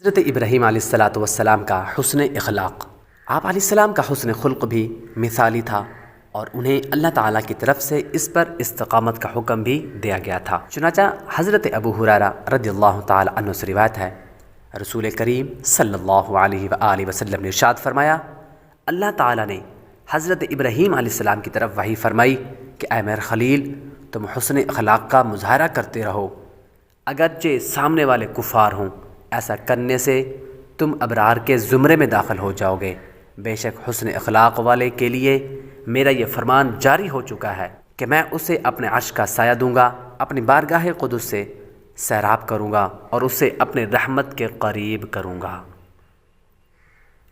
حضرت ابراہیم علیہ الصلاۃ والسلام کا حسن اخلاق۔ آپ علیہ السلام کا حسن خلق بھی مثالی تھا اور انہیں اللہ تعالیٰ کی طرف سے اس پر استقامت کا حکم بھی دیا گیا تھا۔ چنانچہ حضرت ابو ہریرہ رضی اللہ تعالیٰ عنہ سے روایت ہے، رسول کریم صلی اللہ علیہ وآلہ وسلم نے ارشاد فرمایا، اللہ تعالیٰ نے حضرت ابراہیم علیہ السلام کی طرف وحی فرمائی کہ اے میرے خلیل، تم حسن اخلاق کا مظاہرہ کرتے رہو، اگرچہ سامنے والے کفار ہوں، ایسا کرنے سے تم ابرار کے زمرے میں داخل ہو جاؤ گے۔ بے شک حسن اخلاق والے کے لیے میرا یہ فرمان جاری ہو چکا ہے کہ میں اسے اپنے عرش کا سایہ دوں گا، اپنی بارگاہ قدس سے سیراب کروں گا اور اسے اپنے رحمت کے قریب کروں گا۔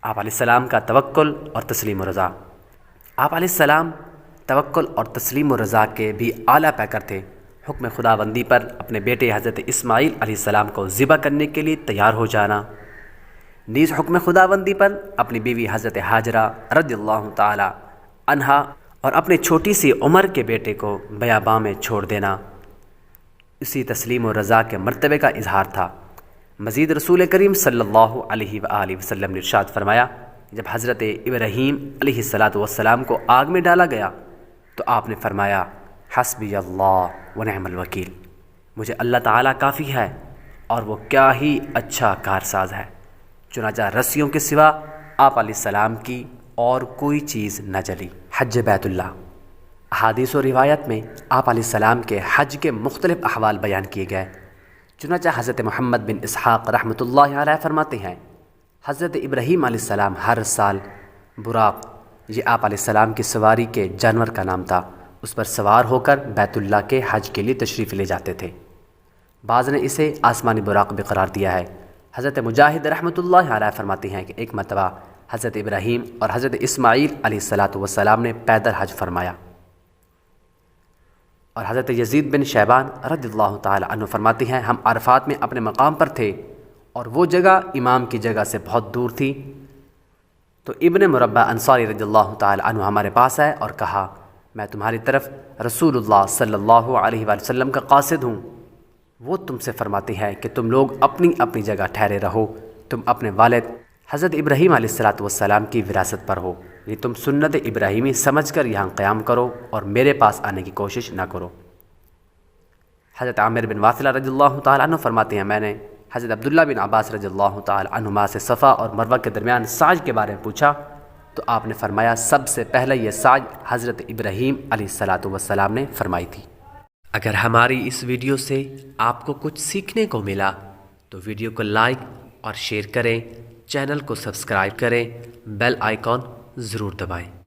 آپ علیہ السلام کا توکل اور تسلیم و رضا۔ آپ علیہ السلام توکل اور تسلیم و رضا کے بھی اعلیٰ پیکر تھے۔ حکم خداوندی پر اپنے بیٹے حضرت اسماعیل علیہ السلام کو ذبح کرنے کے لیے تیار ہو جانا، نیز حکم خداوندی پر اپنی بیوی حضرت ہاجرہ رضی اللہ تعالی عنہا اور اپنے چھوٹی سی عمر کے بیٹے کو بیاباں میں چھوڑ دینا اسی تسلیم و رضا کے مرتبے کا اظہار تھا۔ مزید رسول کریم صلی اللہ علیہ وآلہ وسلم نے ارشاد فرمایا، جب حضرت ابراہیم علیہ السلام کو آگ میں ڈالا گیا تو آپ نے فرمایا، حسبی اللہ ونعم الوکیل، مجھے اللہ تعالیٰ کافی ہے اور وہ کیا ہی اچھا کارساز ہے۔ چنانچہ رسیوں کے سوا آپ علیہ السلام کی اور کوئی چیز نہ جلی۔ حج بیت اللہ۔ احادیث و روایت میں آپ علیہ السلام کے حج کے مختلف احوال بیان کیے گئے۔ چنانچہ حضرت محمد بن اسحاق رحمۃ اللہ علیہ فرماتے ہیں، حضرت ابراہیم علیہ السلام ہر سال براق، یہ آپ علیہ السلام کی سواری کے جانور کا نام تھا، اس پر سوار ہو کر بیت اللہ کے حج کے لیے تشریف لے جاتے تھے۔ بعض نے اسے آسمانی براق بھی قرار دیا ہے۔ حضرت مجاہد رحمۃ اللہ علیہ فرماتے ہیں کہ ایک مرتبہ حضرت ابراہیم اور حضرت اسماعیل علیہ السلام نے پیدل حج فرمایا، اور حضرت یزید بن شیبان رضی اللہ تعالی عنہ فرماتے ہیں، ہم عرفات میں اپنے مقام پر تھے اور وہ جگہ امام کی جگہ سے بہت دور تھی، تو ابن مربع انصاری رضی اللہ تعالی عنہ ہمارے پاس آئے اور کہا، میں تمہاری طرف رسول اللہ صلی اللہ علیہ وآلہ وسلم کا قاصد ہوں۔ وہ تم سے فرماتے ہیں کہ تم لوگ اپنی اپنی جگہ ٹھہرے رہو، تم اپنے والد حضرت ابراہیم علیہ السلام کی وراثت پر ہو، یعنی تم سنت ابراہیمی سمجھ کر یہاں قیام کرو اور میرے پاس آنے کی کوشش نہ کرو۔ حضرت عامر بن واثلہ رضی اللہ تعالیٰ عنہ فرماتے ہیں، میں نے حضرت عبداللہ بن عباس رضی اللہ تعالیٰ عنہما سے صفا اور مروہ کے درمیان سعی کے بارے میں پوچھا تو آپ نے فرمایا، سب سے پہلے یہ سعی حضرت ابراہیم علیہ السلام نے فرمائی تھی۔ اگر ہماری اس ویڈیو سے آپ کو کچھ سیکھنے کو ملا تو ویڈیو کو لائک اور شیئر کریں، چینل کو سبسکرائب کریں، بیل آئیکن ضرور دبائیں۔